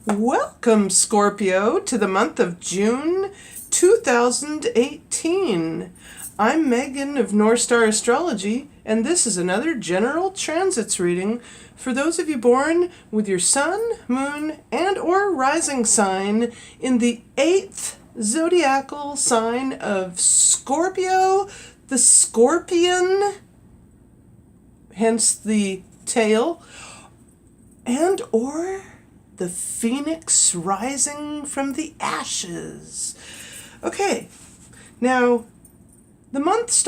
Welcome, Scorpio, to the month of June 2018. I'm Megan of North Star Astrology, and this is another general transits reading for those of you born with your sun, moon, and or rising sign in the 8th zodiacal sign of Scorpio, the scorpion, hence the tail, and or the phoenix rising from the ashes. Okay, now the month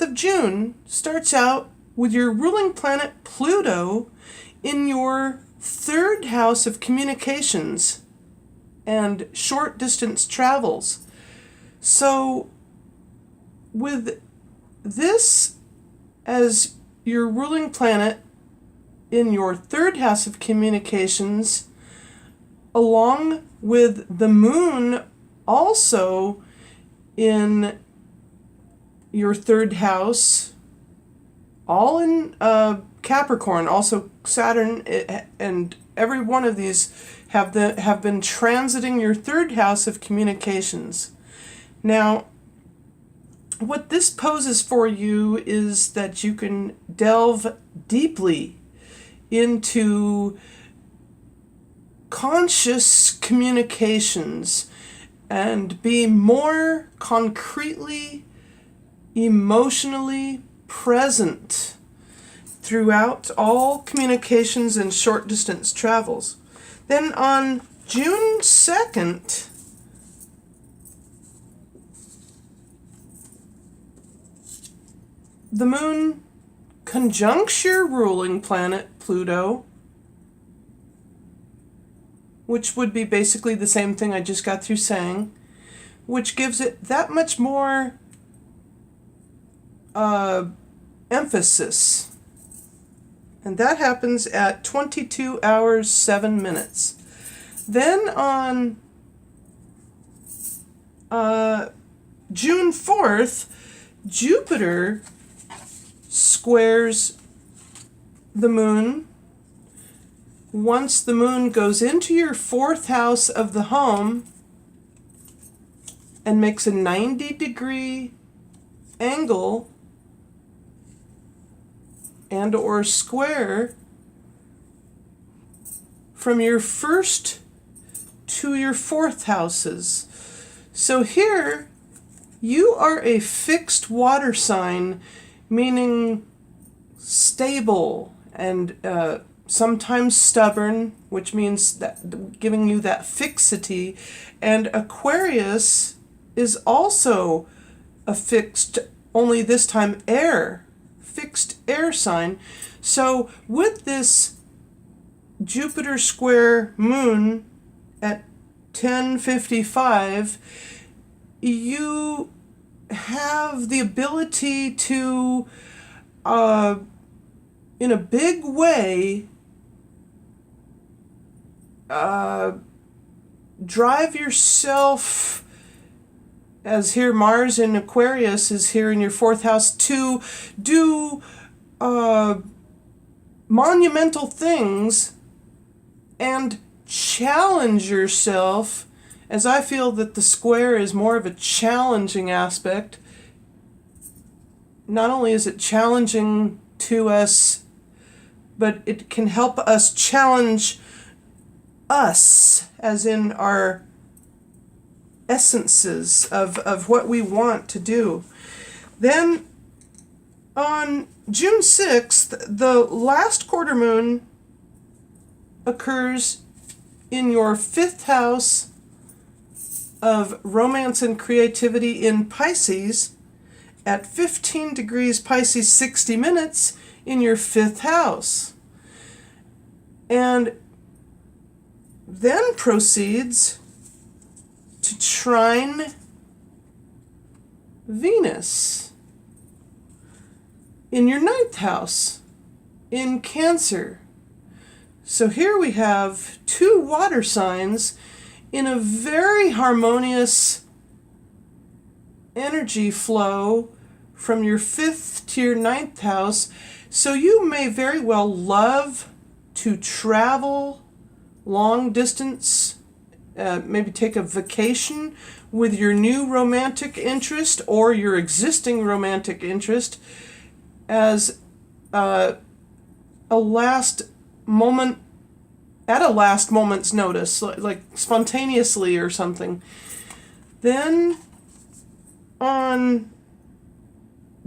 of June starts out with your ruling planet Pluto in your third house of communications and short distance travels. So with this as your ruling planet in your third house of communications, along with the moon also in your third house, all in Capricorn, also Saturn, and every one of these have been transiting your third house of communications. Now, what this poses for you is that you can delve deeply into conscious communications and be more concretely, emotionally present throughout all communications and short distance travels. Then on June 2nd, the moon conjuncts your ruling planet Pluto, which would be basically the same thing I just got through saying, which gives it that much more emphasis. And that happens at 22 hours 7 minutes. Then on June 4th, Jupiter squares the moon. Once the moon goes into your fourth house of the home and makes a 90-degree angle and or square from your first to your fourth houses. So here you are a fixed water sign, meaning stable and sometimes stubborn, which means that giving you that fixity. And Aquarius is also a fixed, only this time fixed air sign. So with this Jupiter square moon at 10:55, you have the ability to in a big way drive yourself, as here Mars in Aquarius is here in your fourth house, to do monumental things and challenge yourself, as I feel that the square is more of a challenging aspect. Not only is it challenging to us, but it can help us challenge us, as in our essences of what we want to do. Then on June 6th, the last quarter moon occurs in your fifth house of romance and creativity in Pisces at 15 degrees Pisces 60 minutes in your fifth house. And then proceeds to trine Venus in your ninth house in Cancer. So here we have two water signs in a very harmonious energy flow from your fifth to your ninth house. So you may very well love to travel long distance, maybe take a vacation with your new romantic interest or your existing romantic interest as a last moment, at a last moment's notice, like spontaneously or something. Then on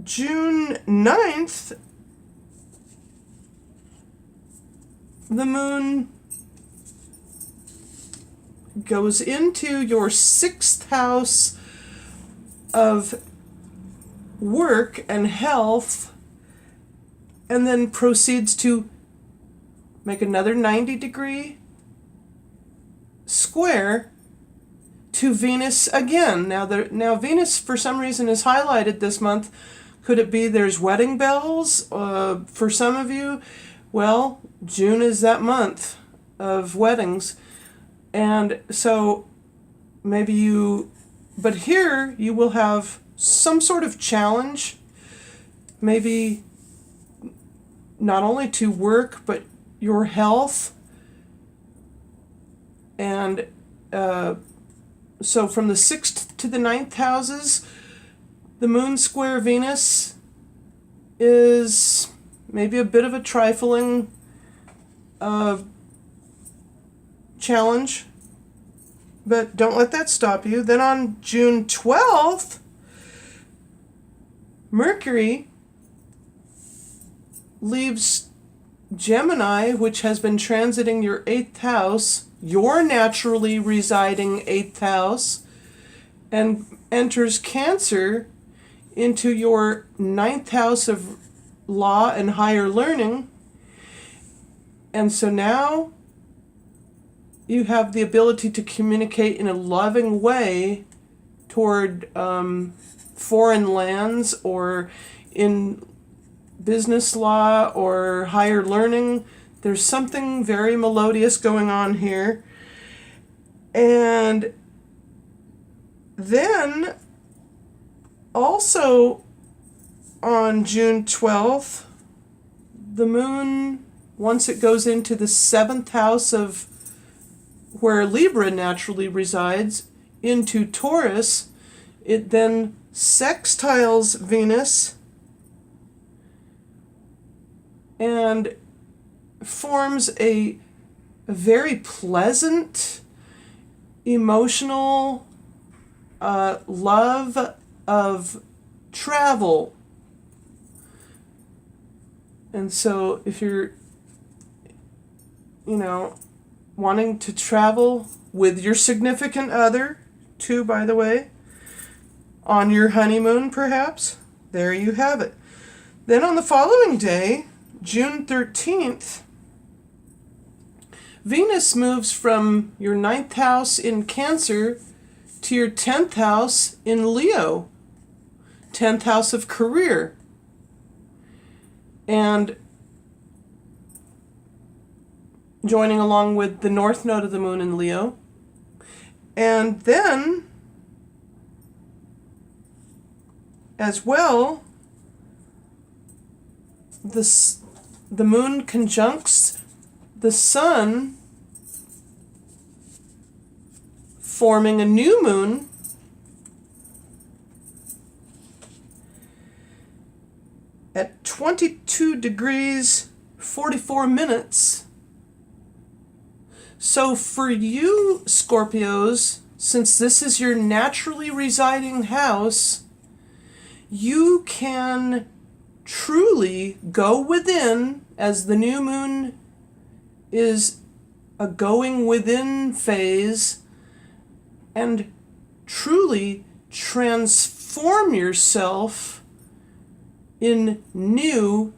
June 9th, the moon goes into your 6th house of work and health, and then proceeds to make another 90-degree square to Venus again. Now Venus, for some reason, is highlighted this month. Could it be there's wedding bells for some of you? Well, June is that month of weddings. And so but here you will have some sort of challenge, maybe not only to work, but your health. And so from the 6th to the 9th houses, the moon square Venus is maybe a bit of a trifling challenge, but don't let that stop you. Then on June 12th, Mercury leaves Gemini, which has been transiting your 8th house, your naturally residing 8th house, and enters Cancer into your 9th house of law and higher learning. And so now you have the ability to communicate in a loving way toward foreign lands or in business law or higher learning. There's something very melodious going on here. And then also on June 12th, the moon, once it goes into the 7th house of where Libra naturally resides, into Taurus, it then sextiles Venus and forms a very pleasant, emotional love of travel. And so if you're, wanting to travel with your significant other, too, by the way, on your honeymoon perhaps, there you have it. Then on the following day, June 13th, Venus moves from your 9th house in Cancer to your 10th house in Leo, 10th house of career. And joining along with the north node of the moon in Leo. And then, as well, the moon conjuncts the sun, forming a new moon at 22 degrees 44 minutes. So for you, Scorpios, since this is your naturally residing house, you can truly go within, as the new moon is a going within phase, and truly transform yourself in new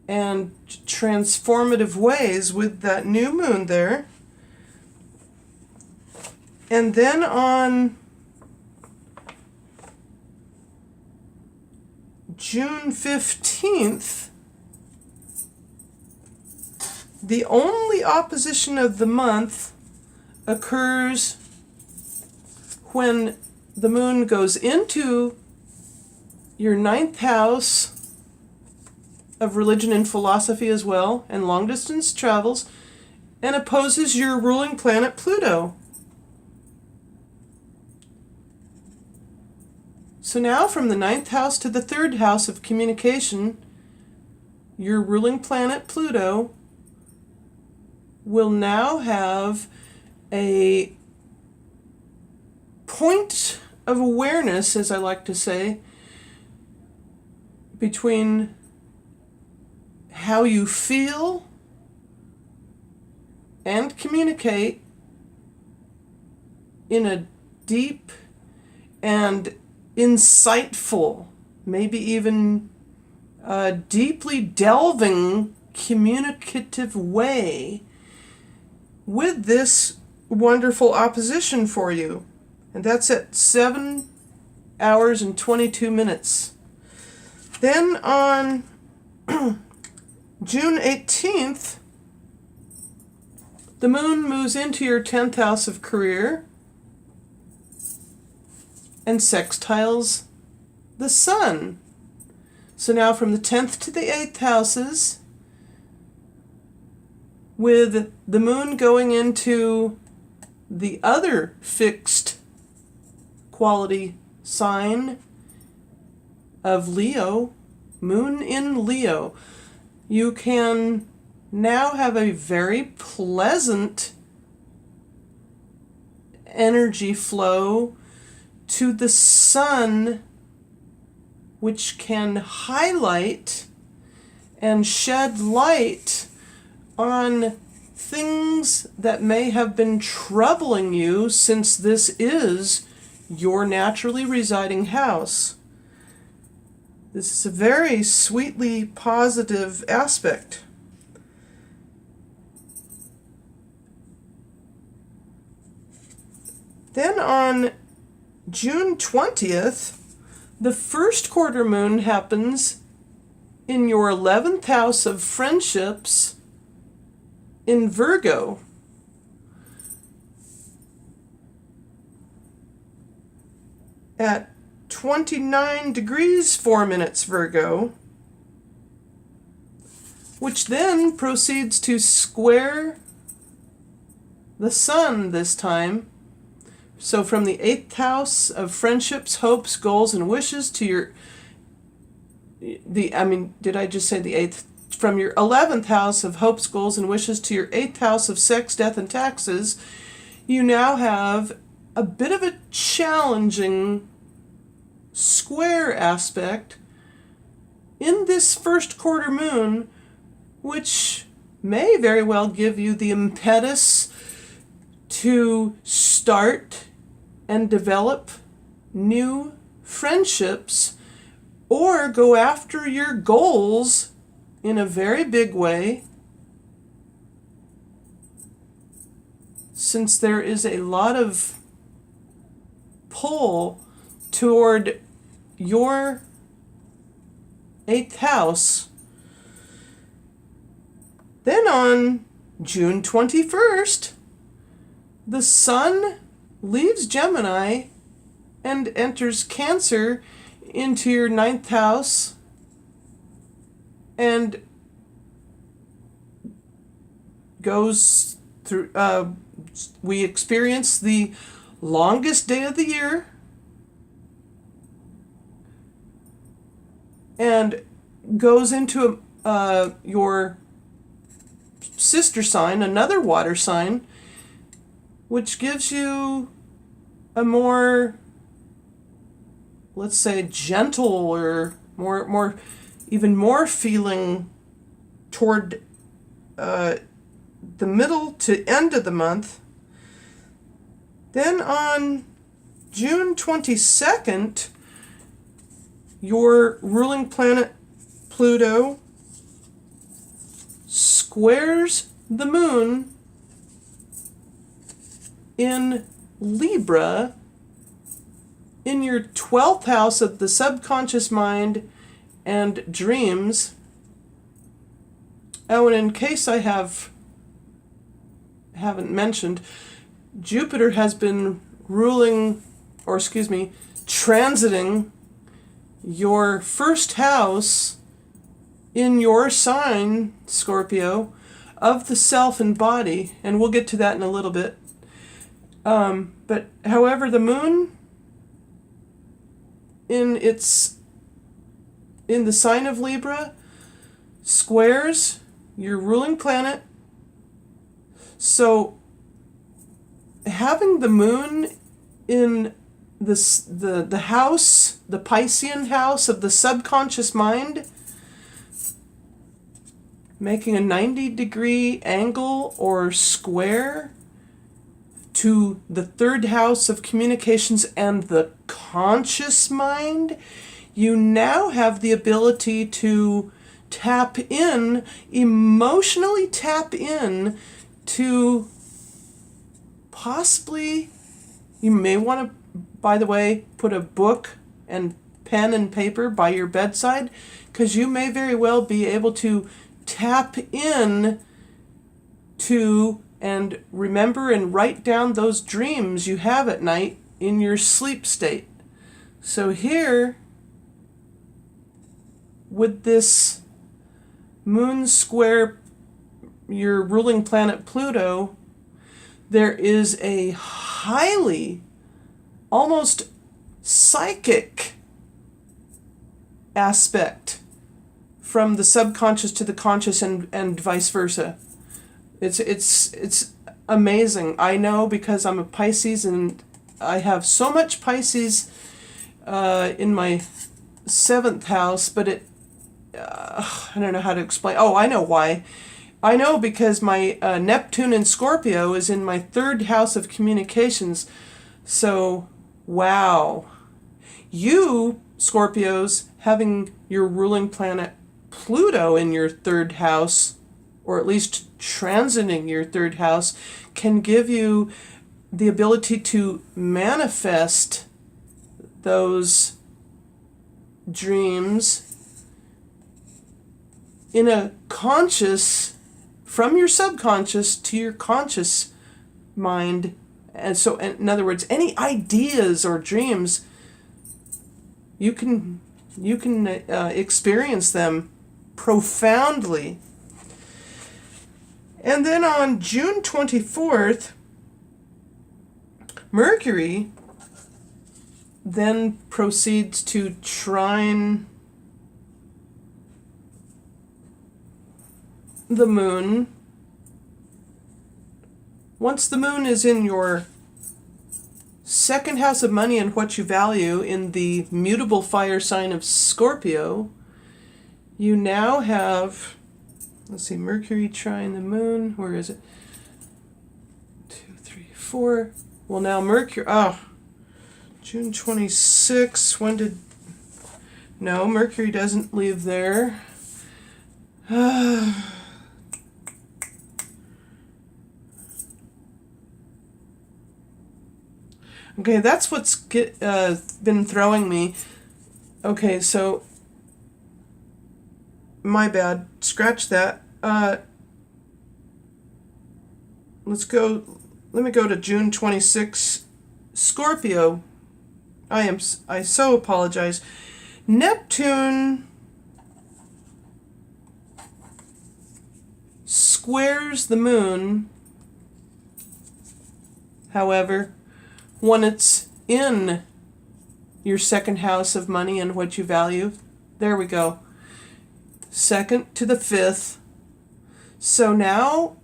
and transformative ways with that new moon there. And then on June 15th, the only opposition of the month occurs when the moon goes into your 9th house of religion and philosophy as well, and long distance travels, and opposes your ruling planet Pluto. So now from the 9th house to the 3rd house of communication, your ruling planet Pluto will now have a point of awareness, as I like to say, between how you feel and communicate in a deep and insightful, maybe even deeply delving communicative way with this wonderful opposition for you. And that's at 7 hours and 22 minutes. Then on June 18th, the moon moves into your 10th house of career and sextiles the sun. So now from the 10th to the 8th houses, with the moon going into the other fixed quality sign of Leo, moon in Leo, you can now have a very pleasant energy flow to the sun, which can highlight and shed light on things that may have been troubling you, since this is your naturally residing house. This is a very sweetly positive aspect. Then on June 20th, the first quarter moon happens in your 11th house of friendships in Virgo. At 29 degrees 4 minutes Virgo, which then proceeds to square the sun this time. So from the 8th house of friendships, hopes, goals, and wishes to your, did I just say the 8th? From your 11th house of hopes, goals, and wishes to your 8th house of sex, death, and taxes, you now have a bit of a challenging square aspect in this first quarter moon, which may very well give you the impetus to start and develop new friendships or go after your goals in a very big way, since there is a lot of pull toward your 8th house. Then on June 21st, the sun leaves Gemini and enters Cancer into your 9th house, and goes through, we experience the longest day of the year, and goes into your sister sign, another water sign, which gives you a more, let's say, gentle or more even more feeling toward the middle to end of the month. Then on June 22nd, your ruling planet Pluto squares the moon in Libra in your 12th house of the subconscious mind and dreams. Oh, and in case I haven't mentioned, Jupiter has been transiting your first house in your sign, Scorpio, of the self and body, and we'll get to that in a little bit. But however, the moon in the sign of Libra squares your ruling planet. So having the moon in the house, the Piscean house of the subconscious mind, making a 90-degree angle or square to the third house of communications and the conscious mind, you now have the ability to emotionally tap in to possibly, you may want to, by the way, put a book and pen and paper by your bedside, because you may very well be able to tap in to and remember and write down those dreams you have at night in your sleep state. So here, with this moon square your ruling planet Pluto, there is a highly, almost psychic aspect from the subconscious to the conscious and vice versa. It's amazing. I know because I'm a Pisces and I have so much Pisces in my 7th house, but I don't know how to explain. Oh, I know why. I know because my Neptune in Scorpio is in my 3rd house of communications. So, wow. You, Scorpios, having your ruling planet Pluto in your 3rd house, or at least transiting your 3rd house, can give you the ability to manifest those dreams in a conscious, from your subconscious to your conscious mind. And so, in other words, any ideas or dreams, you can experience them profoundly. And then on June 24th, Mercury then proceeds to trine the moon. Once the moon is in your 2nd house of money and what you value in the mutable fire sign of Scorpio, you now have, let's see, Mercury trine the moon. Where is it? 2, 3, 4. Well, now Mercury, June 26. No, Mercury doesn't leave there. Okay, that's what's been throwing me. Okay, so my bad. Scratch that. Let me go to June 26, Scorpio. I so apologize. Neptune squares the moon, however, when it's in your 2nd house of money and what you value. There we go. 2nd to the 5th. So now,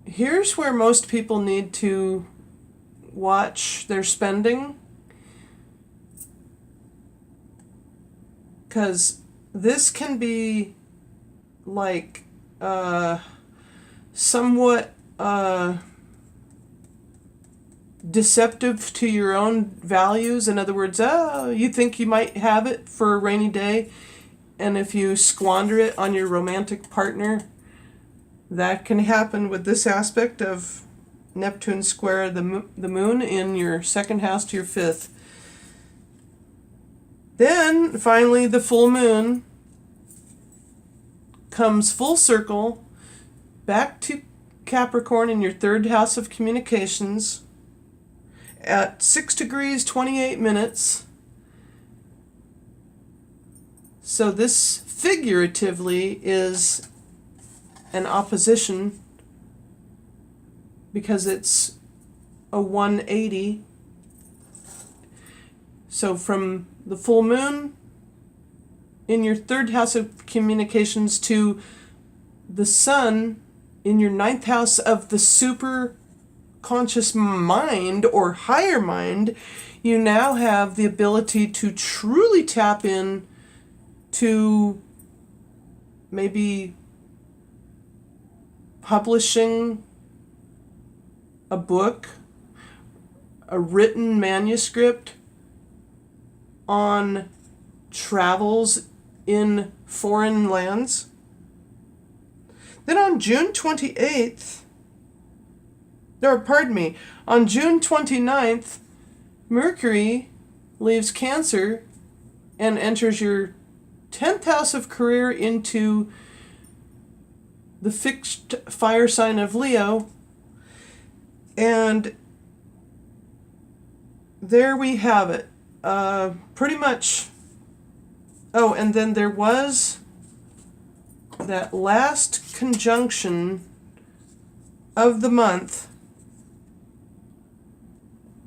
here's where most people need to watch their spending, because this can be like somewhat deceptive to your own values. In other words, you think you might have it for a rainy day, and if you squander it on your romantic partner, that can happen with this aspect of Neptune square the moon in your 2nd house to your 5th. Then, finally, the full moon comes full circle back to Capricorn in your 3rd house of communications at 6 degrees 28 minutes. So this figuratively is an opposition because it's a 180. So from the full moon in your third house of communications to the sun in your ninth house of the super conscious mind or higher mind, you now have the ability to truly tap in to maybe publishing a book, a written manuscript on travels in foreign lands. Then on June 28th, on June 29th, Mercury leaves Cancer and enters your 10th house of career into the fixed fire sign of Leo. And there we have it. Pretty much. Oh, and then there was that last conjunction of the month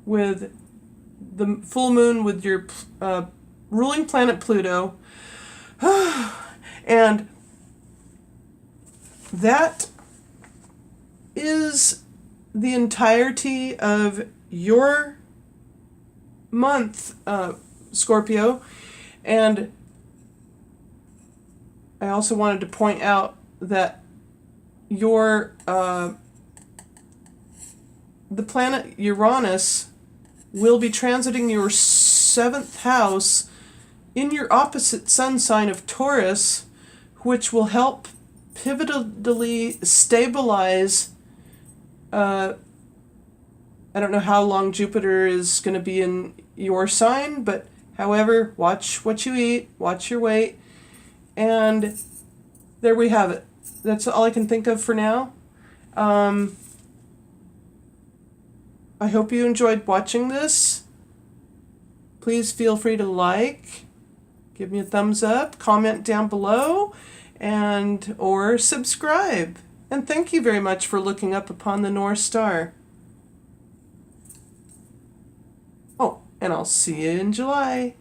with the full moon with your ruling planet Pluto. And that is the entirety of your month, Scorpio. And I also wanted to point out that your the planet Uranus will be transiting your 7th house in your opposite sun sign of Taurus, which will help pivotally stabilize. I don't know how long Jupiter is going to be in your sign, but however, watch what you eat, watch your weight, and there we have it. That's all I can think of for now. I hope you enjoyed watching this. Please feel free to like, give me a thumbs up, comment down below, and or subscribe. And thank you very much for looking up upon the North Star. Oh, and I'll see you in July.